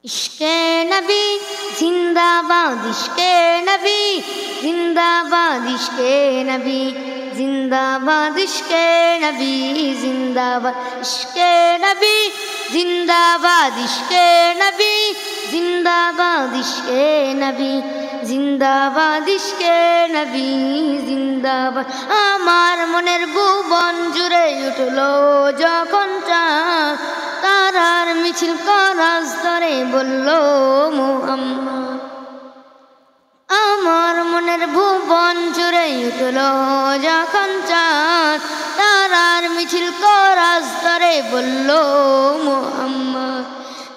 इश्क़े नबी जिंदाबाद, इश्क़े नबी जिंदाबाद, इश्क़े नबी जिंदाबाद, इश्क़े नबी जिंदाबाद, इश्क़े नबी जिंदाबाद, इश्क़े नबी जिंदाबाद, इश्क़े नबी जिंदाबाद, इश्क़े नबी जिंदाबाद। आमार मनेर भुवन जुड़े उठलो যখন চাঁদ, তারার মিছিল করাস ধরে বলল মুহাম্মদ। আমার মনের ভুবন জুড়ে উঠলো যখন চাঁদ, তারার মিছিল করাস ধরে বলল মুহাম্মদ।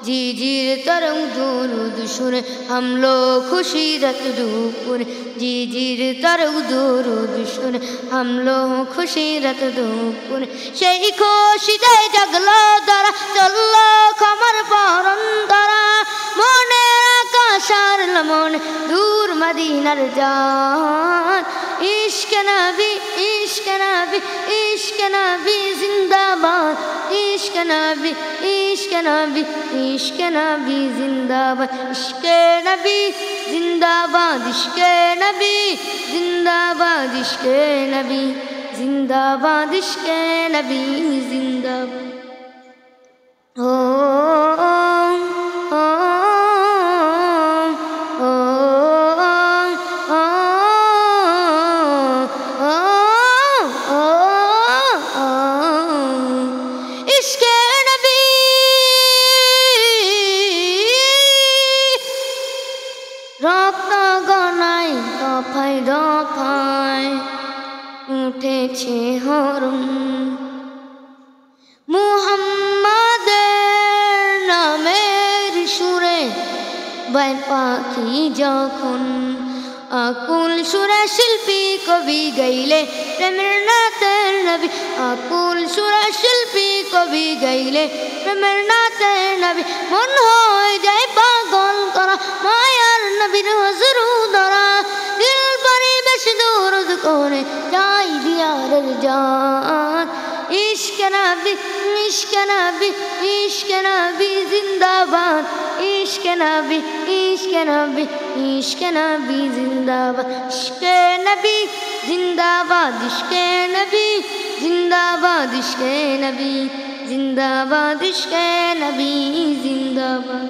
জিজির तरंग दुरूद सुने हम लोग खुशी रत दुपुर, जिजिर तरंग दुरूद सुने हम लोग खुशी रत दुपुर। সেই খুশিতে জাগলো তারা, চললো খমর পরন তারা, মনের আকাশ আর মন দূর মদিনার জান। ইশকে নবী, ইশকে নবী, ইশকে নবী জিন্দাবাদ, ইশকে নবী, ইশকে নবী, इश्क़ नबी जिंदाबाद, इश्क़ नबी जिंदाबाद, इश्क़ नबी जिंदाबाद, इश्क़ नबी जिंदाबाद, इश्क़ नबी जिंदाबाद। ओ রক্ত গনায় দফায় দফায় উঠেছে হরণ, মুহাম্মাদের নামের সুরে বাই পাখি যখন আকুল সুরে শিল্পী কবি গাইলে প্রেমের নাতের নবী, আকুল সুরে শিল্পী কবি গাইলে প্রেমের নাতের নবী। মন হয়ে যায় পাগল করা মায়ার নবীর হুজুর ধরা, দিল পরিবেশ দুরুদ করে যাই দিয়ারের জান। इश्क़ नबी, इश्क़ नबी, इश्क़ नबी जिंदाबाद, इश्क़ नबी, इश्क़ नबी, इश्क़ नबी जिंदाबाद, इश्क़ नबी जिंदाबाद, इश्क़ नबी जिंदाबाद, इश्क़ नबी जिंदाबाद, इश्क़ नबी जिंदाबाद।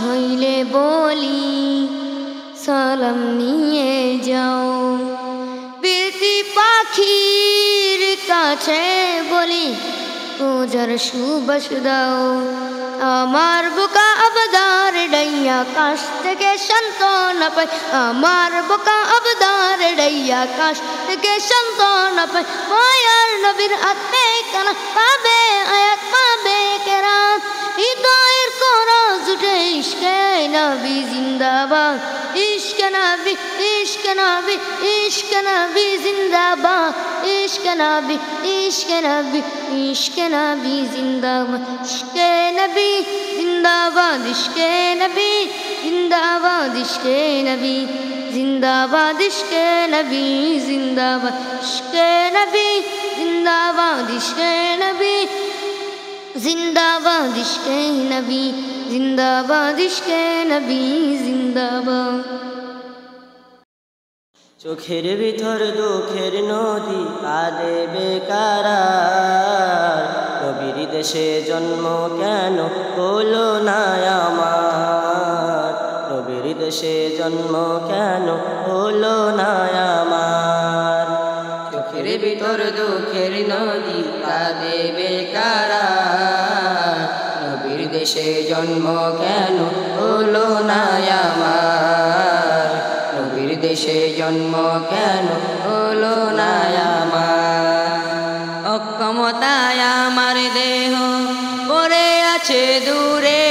হইলে বলি সালাম নিয়ে যাও, বিরতি পাখির কাছে বলি পূজার সুবাস দাও। আমার বুকা আবদার ডাইয়া কাশ থেকে সান্ত্বনা পাই, আমার বুকা আবদার ডাইয়া কাশ থেকে সান্ত্বনা পাই। মায়ার নবীর আত্মে কানা পাবে আয়াত পাবে কেরাত, হৃদয়ের করজ উঠে ইশকে নবী জিন্দাবাদ, ইশকে নবী, ইশকে নবী, ইশকে নবী জিন্দাবাদ, ইশকে নবী, ইশকে নবী, ইশকে নবী জিন্দাবাদ, ইশকে নবী জিন্দাবাদ, ইশকে নবী জিন্দাবাদ, ইশকে নবী জিন্দাবাদ, ইশকে নবী জিন্দাবাদ, ইশকে নবী জিন্দাবাদ, ইশকে নবী जिंदाबाद, इश्क़ नबी जिंदाबाद, इश्क़ नबी जिंदाबाद। চোখের ভিতর দুঃখের নদী কাঁদে বেকারার, নবীর দেশে জন্ম কেন হলো না আমার, নবীর দেশে জন্ম কেন হলো না আমার। চোখের ভিতর দুঃখের নদী কাঁদে বেকারার, নবীর দেশে জন্ম কেন হলো না আমার, নবীর দেশে জন্ম কেন হলো না আমার। অক্ষমতায় আমার দেহ পড়ে আছে দূরে,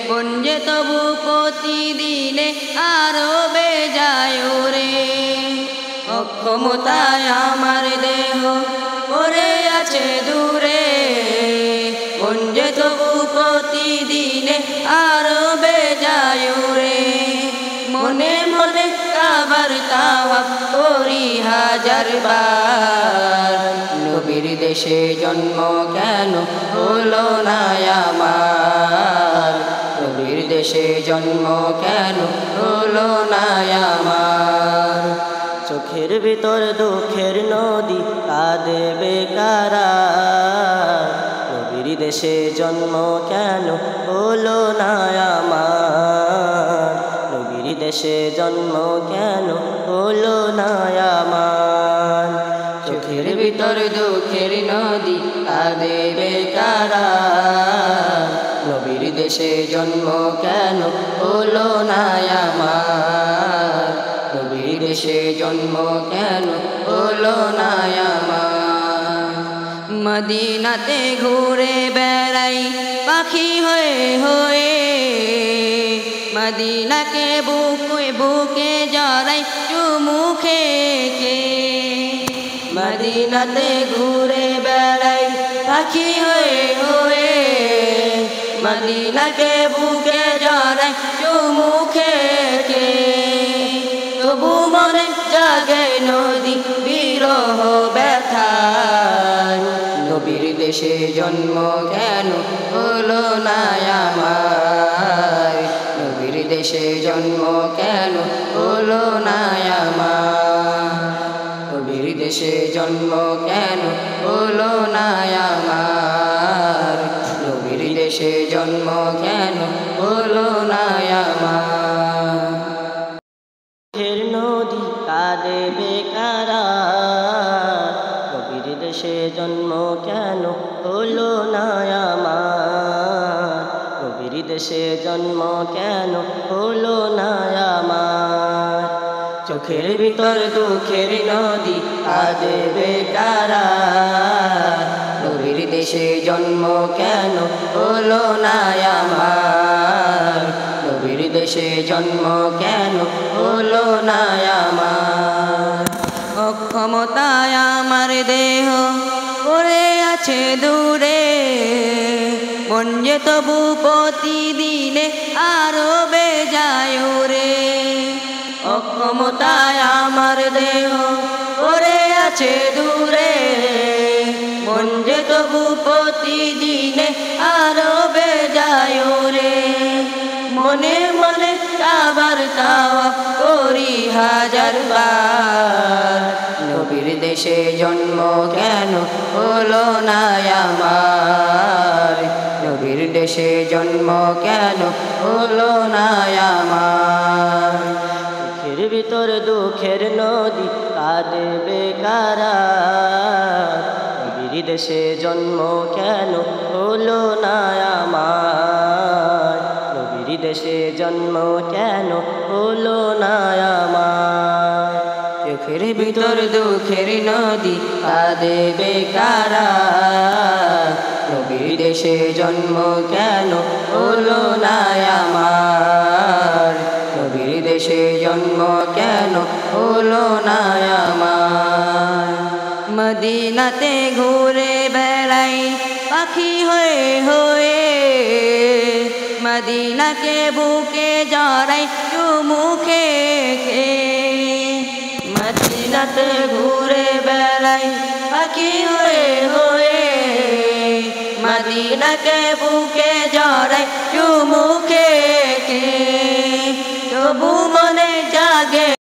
গঞ্জে তবু প্রতিদিন দিনে আরবে যায় রে। অক্ষমতায় আমার দেহ পড়ে আছে দূরে, মন যে তবু প্রতিদিনে আরবে যায় রে। মনে মনে কাবার তাওয়াফ করি হাজার বার, নবীর দেশে জন্ম কেন হলো না আমার, নবীর দেশে জন্ম কেন হলো না আমার। চোখের ভিতর দুঃখের নদী কাঁদে বেকারা, নবীর দেশে জন্ম কেন হলো না আমার, নবীর দেশে জন্ম কেন হলো না আমার। চোখের ভিতর দুঃখের নদী কাঁদে বেকারা, নবীর দেশে জন্ম কেন হলো না আমার, নবীর দেশে জন্ম কেন হলো না আমার। মদিনাতে ঘুরে বেড়াই পাখি হয়ে হয়ে, মদিনাকে বুকে বুকে জড়াই চুমু খেয়ে। মদিনাতে ঘুরে বেড়াই পাখি হয়ে হয়ে, মদিনাকে বুকে জড়াই চুমু খেয়ে। তবু মনে জাগে নদী বিরহ ব্যথায়, নবীর দেশে জন্ম কেন হলো না আমার, নবীর দেশে জন্ম কেন হলো না আমার, নবীর দেশে জন্ম কেন হলো না আমার, নবীর দেশে জন্ম কেন হলো না আমার। নদী কাঁদে বেকারা, নবীর দেশে জন্ম কেন হলো না আমার, নবীর দেশে জন্ম কেন হলো না আমার। চোখের ভিতর দুঃখের নদী কাঁদে বেকারা, নবীর দেশে জন্ম কেন হলো না আমার, নবীর দেশে জন্ম কেন হলো না আমার। অক্ষমতায় আমার দেহ পড়ে আছে দূরে, মন যে তবু প্রতিদিনে আরবে যায় রে। অক্ষমতায় আমার দেহ পড়ে আছে দূরে, মন যে তবু প্রতিদিনে আরবে যায় রে। মনে মনে কাবার তাওয়াফ করি হাজার বার, নবীর দেশে জন্ম কেন হলো না আমার, নবীর দেশে জন্ম কেন হলো না আমার। চোখের ভিতর দুঃখের নদী কাঁদে বেকারা, নবীর দেশে জন্ম কেন হলো না আমার, নবীর দেশে জন্ম কেন হলো না আমার। চোখের ভিতর দুঃখের নদী কাঁদে বেকারা, নবীর দেশে জন্ম কেন হলো না আমার, নবীর দেশে জন্ম কেন হলো না আমার। মদিনাতে ঘুরে বেড়াই পাখি হয়ে হয়ে, মদিনাকে বুকে জড়াই চুমু খেয়ে। মদিনাতে ঘুরে বেড়াই পাখি হয়ে হয়ে, মদিনাকে বুকে জড়াই চুমু